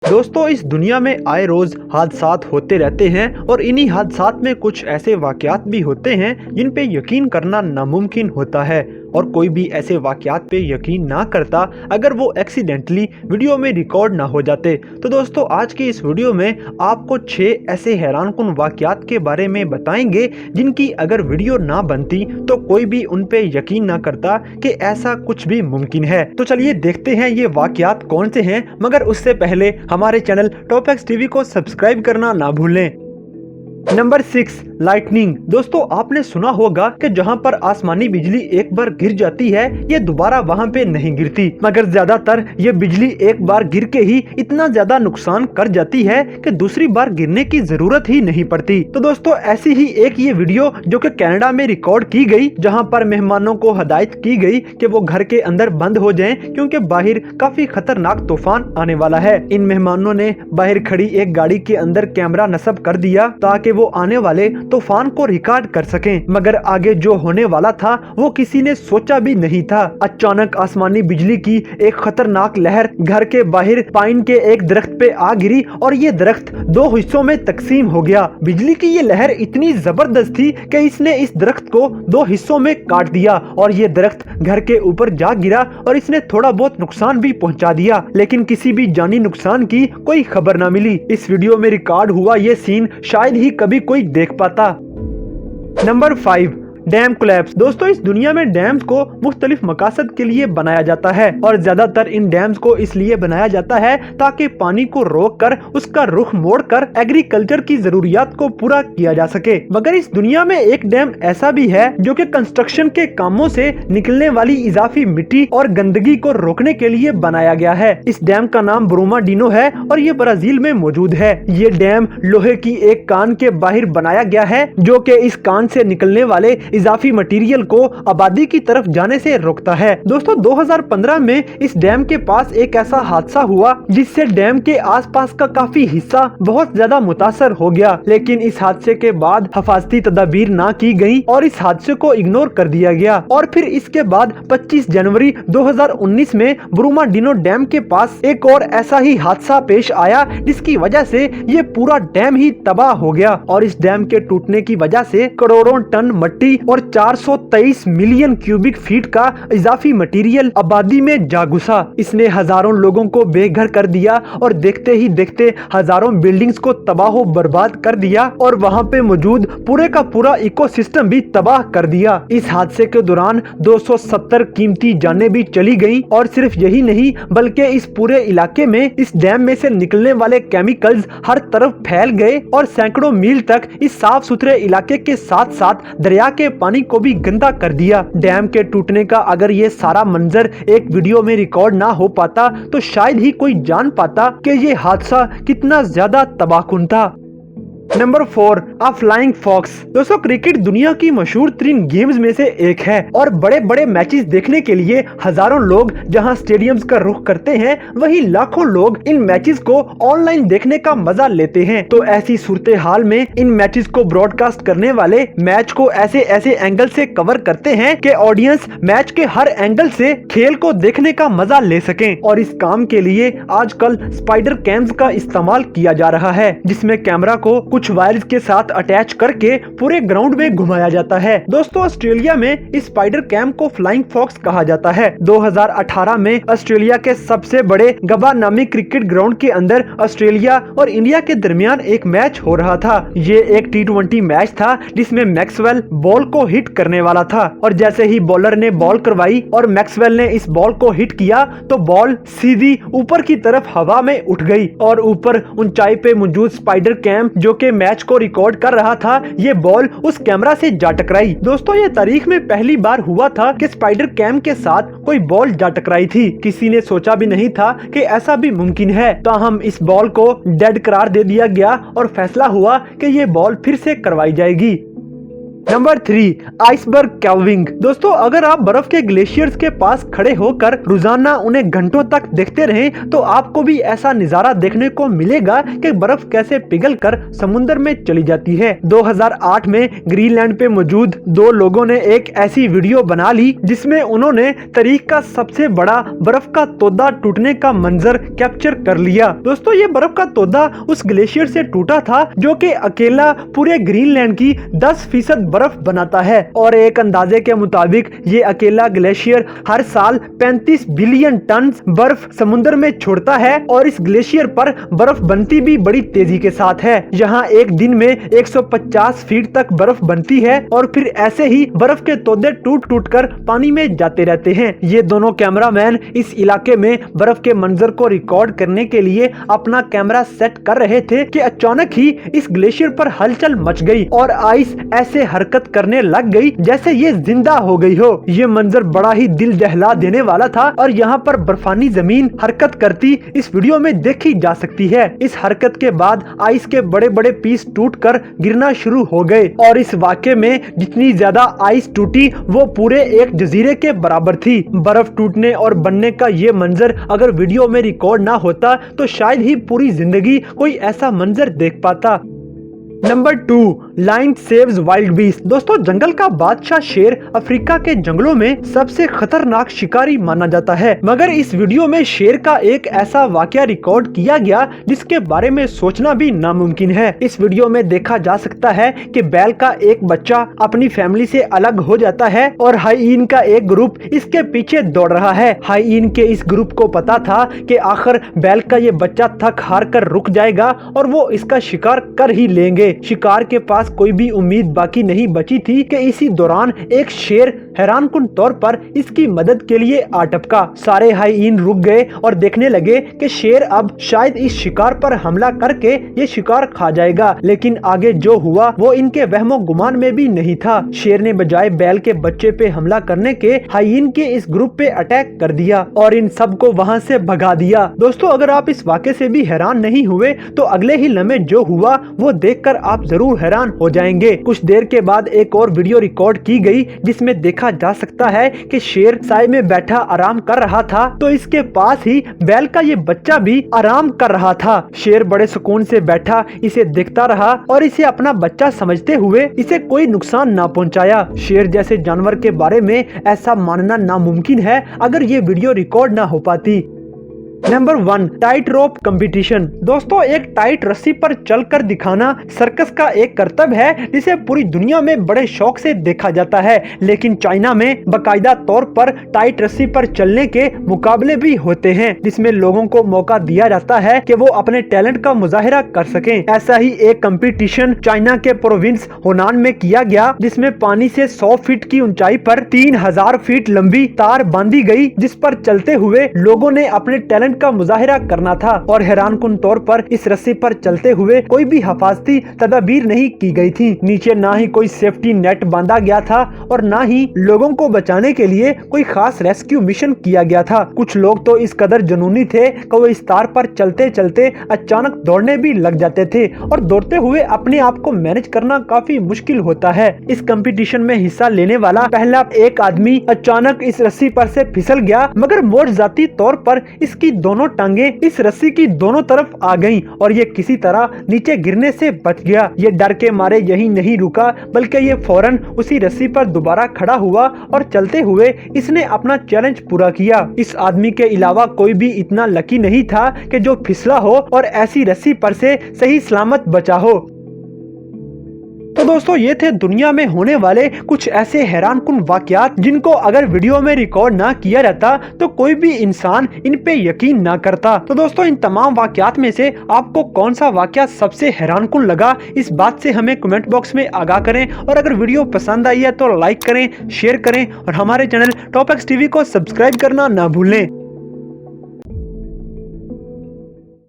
दोस्तों, इस दुनिया में आए रोज हादसात होते रहते हैं और इन्हीं हादसात में कुछ ऐसे वाकयात भी होते हैं जिन पे यकीन करना नामुमकिन होता है और कोई भी ऐसे वाकयात पे यकीन ना करता अगर वो एक्सीडेंटली वीडियो में रिकॉर्ड ना हो जाते। तो दोस्तों, आज की इस वीडियो में आपको 6 ऐसे हैरानकुन वाकयात के बारे में बताएंगे जिनकी अगर वीडियो ना बनती तो कोई भी उन पे यकीन ना करता कि ऐसा कुछ भी मुमकिन है। तो चलिए देखते हैं ये वाकयात कौन से हैं, मगर उससे पहले हमारे चैनल टॉपएक्स टीवी को सब्सक्राइब करना ना भूलें। Number 6, lightning. दोस्तों, आपने सुना होगा कि जहां पर आसमानी बिजली एक बार गिर जाती है ये दोबारा वहां पे नहीं गिरती, मगर ज्यादातर ये बिजली एक बार गिर के ही इतना ज्यादा नुकसान कर जाती है कि दूसरी बार गिरने की जरूरत ही नहीं पड़ती। तो दोस्तों, ऐसी ही एक ये वीडियो जो कि कनाडा में रिकॉर्ड की गई, जहां पर मेहमानों को हदायत की गई कि वो घर के अंदर बंद हो जाएं क्योंकि बाहर काफी खतरनाक तूफान आने वाला है। इन मेहमानों ने बाहर खड़ी एक गाड़ी के अंदर कैमरा नस्ब कर दिया ताकि वो आने वाले तूफान को रिकॉर्ड कर सकें, मगर आगे जो होने वाला था वो किसी ने सोचा भी नहीं था। अचानक आसमानी बिजली की एक खतरनाक लहर घर के बाहर पाइन के एक दरख्त पे आ गिरी और ये दरख्त 2 हिस्सों में तकसीम हो गया। बिजली की ये लहर इतनी जबरदस्त थी कि इसने इस दरख्त को 2 हिस्सों में काट दिया और ये दरख्त घर के ऊपर जा गिरा और इसने थोड़ा बहुत नुकसान भी पहुंचा दिया, लेकिन किसी भी जानी नुकसान की कोई खबर ना मिली। इस वीडियो में रिकॉर्ड हुआ ये सीन शायद ही कभी कोई देख पाता। Number 5, dam collapse. दोस्तों, इस दुनिया में डैम्स को मुख्तलिफ मकासद के लिए बनाया जाता है और ज्यादातर इन डैम्स को इसलिए बनाया जाता है ताकि पानी को रोक कर उसका रुख मोड़ कर एग्रीकल्चर की जरूरियात को पूरा किया जा सके। मगर इस दुनिया में एक डैम ऐसा भी है जो कि कंस्ट्रक्शन के कामों से निकलने वाली इजाफी मिट्टी और गंदगी को रोकने के लिए बनाया गया है। इस डैम का नाम ब्रूमाडिनो है और ये ब्राजील में मौजूद है। ये डैम लोहे की एक कान के बाहर बनाया गया है जो कि इस कान से निकलने वाले इजाफी मटेरियल को आबादी की तरफ जाने से रोकता है। दोस्तों, 2015 में इस डैम के पास एक ऐसा हादसा हुआ जिससे डैम के आसपास का काफी हिस्सा बहुत ज्यादा मुतासर हो गया, लेकिन इस हादसे के बाद हिफाजती तदाबीर ना की गई और इस हादसे को इग्नोर कर दिया गया। और फिर इसके बाद 25 जनवरी 2019 में ब्रूमाडिनो डैम के पास एक और ऐसा ही हादसा पेश आया जिसकी वजह से ये पूरा डैम ही तबाह हो गया और इस डैम के टूटने की वजह से करोड़ों टन मिट्टी और 423 मिलियन क्यूबिक फीट का इजाफी मटेरियल आबादी में जा घुसा। इसने हजारों लोगों को बेघर कर दिया और देखते ही देखते हजारों बिल्डिंग्स को तबाह बर्बाद कर दिया और वहां पे मौजूद पूरे का पूरा इकोसिस्टम भी तबाह कर दिया। इस हादसे के दौरान 270 कीमती जानें भी चली गईं और सिर्फ यही नहीं बल्कि इस पूरे इलाके में इस डैम में से निकलने वाले केमिकल्स हर तरफ फैल गए और सैकड़ों मील तक इस साफ सुथरे इलाके के साथ साथ दरिया के पानी को भी गंदा कर दिया। डैम के टूटने का अगर ये सारा मंजर एक वीडियो में रिकॉर्ड ना हो पाता तो शायद ही कोई जान पाता कि ये हादसा कितना ज्यादा तबाहकुन था। Number 4, a flying fox. दोस्तों, क्रिकेट दुनिया की मशहूर तरीन गेम्स में से एक है और बड़े बड़े मैचेस देखने के लिए हजारों लोग जहां स्टेडियम्स का रुख करते हैं वहीं लाखों लोग इन मैचेस को ऑनलाइन देखने का मजा लेते हैं। तो ऐसी सूरत हाल में इन मैचेस को ब्रॉडकास्ट करने वाले मैच को ऐसे ऐसे एंगल से कवर करते हैं कि ऑडियंस मैच के हर एंगल से खेल को देखने का मजा ले सकें और इस काम के लिए आजकल स्पाइडर कैम्स का इस्तेमाल किया जा रहा है जिसमें कैमरा को कुछ वायर्स के साथ अटैच करके पूरे ग्राउंड में घुमाया जाता है। दोस्तों, ऑस्ट्रेलिया में इस स्पाइडर कैम को फ्लाइंग फॉक्स कहा जाता है। 2018 में ऑस्ट्रेलिया के सबसे बड़े गबा नामी क्रिकेट ग्राउंड के अंदर ऑस्ट्रेलिया और इंडिया के दरमियान एक मैच हो रहा था। ये एक T20 मैच था जिसमें मैक्सवेल बॉल को हिट करने वाला था और जैसे ही बॉलर ने बॉल करवाई और मैक्सवेल ने इस बॉल को हिट किया तो बॉल सीधी ऊपर की तरफ हवा में उठ गई और ऊपर ऊंचाई पे मौजूद स्पाइडर कैम जो के मैच को रिकॉर्ड कर रहा था ये बॉल उस कैमरा से जा टकराई। दोस्तों, ये तारीख में पहली बार हुआ था कि स्पाइडर कैम के साथ कोई बॉल जा टकराई थी। किसी ने सोचा भी नहीं था कि ऐसा भी मुमकिन है। ताहम इस बॉल को डेड करार दे दिया गया और फैसला हुआ कि ये बॉल फिर से करवाई जाएगी। Number 3, iceberg calving. दोस्तों, अगर आप बर्फ के ग्लेशियर्स के पास खड़े होकर रोजाना उन्हें घंटों तक देखते रहें तो आपको भी ऐसा नजारा देखने को मिलेगा कि बर्फ कैसे पिघलकर समुद्र में चली जाती है। 2008 में ग्रीनलैंड पे मौजूद 2 लोगों ने एक ऐसी वीडियो बना ली जिसमें उन्होंने तारीख का सबसे बड़ा बर्फ का तोदा टूटने का मंजर कैप्चर कर लिया। दोस्तों, ये बर्फ का तोदा उस ग्लेशियर से टूटा था जो कि अकेला पूरे ग्रीनलैंड की 10% बर्फ बनाता है और एक अंदाजे के मुताबिक ये अकेला ग्लेशियर हर साल 35 बिलियन टन बर्फ समुद्र में छोड़ता है और इस ग्लेशियर पर बर्फ बनती भी बड़ी तेजी के साथ है। यहाँ एक दिन में 150 फीट तक बर्फ बनती है और फिर ऐसे ही बर्फ के तोदे टूट टूट कर पानी में जाते रहते हैं। ये दोनों कैमरामैन इस इलाके में बर्फ के मंजर को रिकॉर्ड करने के लिए अपना कैमरा सेट कर रहे थे कि अचानक ही इस ग्लेशियर पर हलचल मच गई और आइस ऐसे हरकत करने लग गई जैसे ये जिंदा हो गई हो। ये मंजर बड़ा ही दिल दहला देने वाला था और यहाँ पर बर्फानी जमीन हरकत करती इस वीडियो में देखी जा सकती है। इस हरकत के बाद आइस के बड़े बड़े पीस टूटकर गिरना शुरू हो गए और इस वाकये में जितनी ज्यादा आइस टूटी वो पूरे एक जजीरे के बराबर थी। बर्फ टूटने और बनने का ये मंजर अगर वीडियो में रिकॉर्ड ना होता तो शायद ही पूरी जिंदगी कोई ऐसा मंजर देख पाता। Number 2, lion saves wildebeest. दोस्तों, जंगल का बादशाह शेर अफ्रीका के जंगलों में सबसे खतरनाक शिकारी माना जाता है, मगर इस वीडियो में शेर का एक ऐसा वाकया रिकॉर्ड किया गया जिसके बारे में सोचना भी नामुमकिन है। इस वीडियो में देखा जा सकता है कि बैल का एक बच्चा अपनी फैमिली से अलग हो जाता है और हाइईन का एक ग्रुप इसके पीछे दौड़ रहा है। हाइईन के इस ग्रुप को पता था कि आखिर बैल का ये बच्चा थक हार कर रुक जाएगा और वो इसका शिकार कर ही लेंगे। शिकार के पास कोई भी उम्मीद बाकी नहीं बची थी कि इसी दौरान एक शेर हैरानकुन तौर पर इसकी मदद के लिए आ टपका। सारे हाइईन रुक गए और देखने लगे कि शेर अब शायद इस शिकार पर हमला करके ये शिकार खा जाएगा, लेकिन आगे जो हुआ वो इनके वहमो गुमान में भी नहीं था। शेर ने बजाय बैल के बच्चे पे हमला करने के हाइईन के इस ग्रुप पे अटैक कर दिया और इन सबको वहाँ से भगा दिया। दोस्तों, अगर आप इस वाक़े से भी हैरान नहीं हुए तो अगले ही लम्हे जो हुआ वो देखकर आप जरूर हैरान हो जाएंगे। कुछ देर के बाद एक और वीडियो रिकॉर्ड की गई जिसमें देखा जा सकता है कि शेर साए में बैठा आराम कर रहा था तो इसके पास ही बैल का ये बच्चा भी आराम कर रहा था। शेर बड़े सुकून से बैठा इसे देखता रहा और इसे अपना बच्चा समझते हुए इसे कोई नुकसान ना पहुंचाया। शेर जैसे जानवर के बारे में ऐसा मानना नामुमकिन है अगर ये वीडियो रिकॉर्ड ना हो पाती। नंबर 1, टाइट रोप कंपटीशन। दोस्तों, एक टाइट रस्सी पर चलकर दिखाना सर्कस का एक करतब है जिसे पूरी दुनिया में बड़े शौक से देखा जाता है, लेकिन चाइना में बाकायदा तौर पर टाइट रस्सी पर चलने के मुकाबले भी होते हैं जिसमें लोगों को मौका दिया जाता है कि वो अपने टैलेंट का मुजाहिरा कर सकें। ऐसा ही एक कंपटीशन चाइना के प्रोविंस होनान में किया गया जिसमें पानी से 100 फीट की ऊंचाई पर 3000 फीट लंबी तार बांधी गई जिस पर चलते हुए लोगों ने अपने टैलेंट का मुजाहिरा करना था और हैरानकुन तौर पर इस रस्सी पर चलते हुए कोई भी हिफाजती तदाबीर नहीं की गई थी। नीचे ना ही कोई सेफ्टी नेट बांधा गया था और ना ही लोगों को बचाने के लिए कोई खास रेस्क्यू मिशन किया गया था। कुछ लोग तो इस कदर जुनूनी थे कि वो इस तार पर चलते चलते अचानक दौड़ने भी लग जाते थे और दौड़ते हुए अपने आप को मैनेज करना काफी मुश्किल होता है। इस कंपटीशन में हिस्सा लेने वाला पहला एक आदमी अचानक इस रस्सी पर से फिसल गया, मगर मोजजाती तौर पर इसकी दोनों टांगे इस रस्सी की दोनों तरफ आ गईं और ये किसी तरह नीचे गिरने से बच गया। ये डर के मारे यही नहीं रुका बल्कि ये फौरन उसी रस्सी पर दोबारा खड़ा हुआ और चलते हुए इसने अपना चैलेंज पूरा किया। इस आदमी के अलावा कोई भी इतना लकी नहीं था कि जो फिसला हो और ऐसी रस्सी पर से सही सलामत बचा हो। तो दोस्तों, ये थे दुनिया में होने वाले कुछ ऐसे हैरानकुन वाकयात जिनको अगर वीडियो में रिकॉर्ड ना किया जाता तो कोई भी इंसान इन पे यकीन ना करता। तो दोस्तों, इन तमाम वाकयात में से आपको कौन सा वाकया सबसे हैरानकुन लगा, इस बात से हमें कमेंट बॉक्स में आगाह करें और अगर वीडियो पसंद आई है तो लाइक करें, शेयर करें और हमारे चैनल टॉप एक्स टीवी को सब्सक्राइब करना ना भूलें।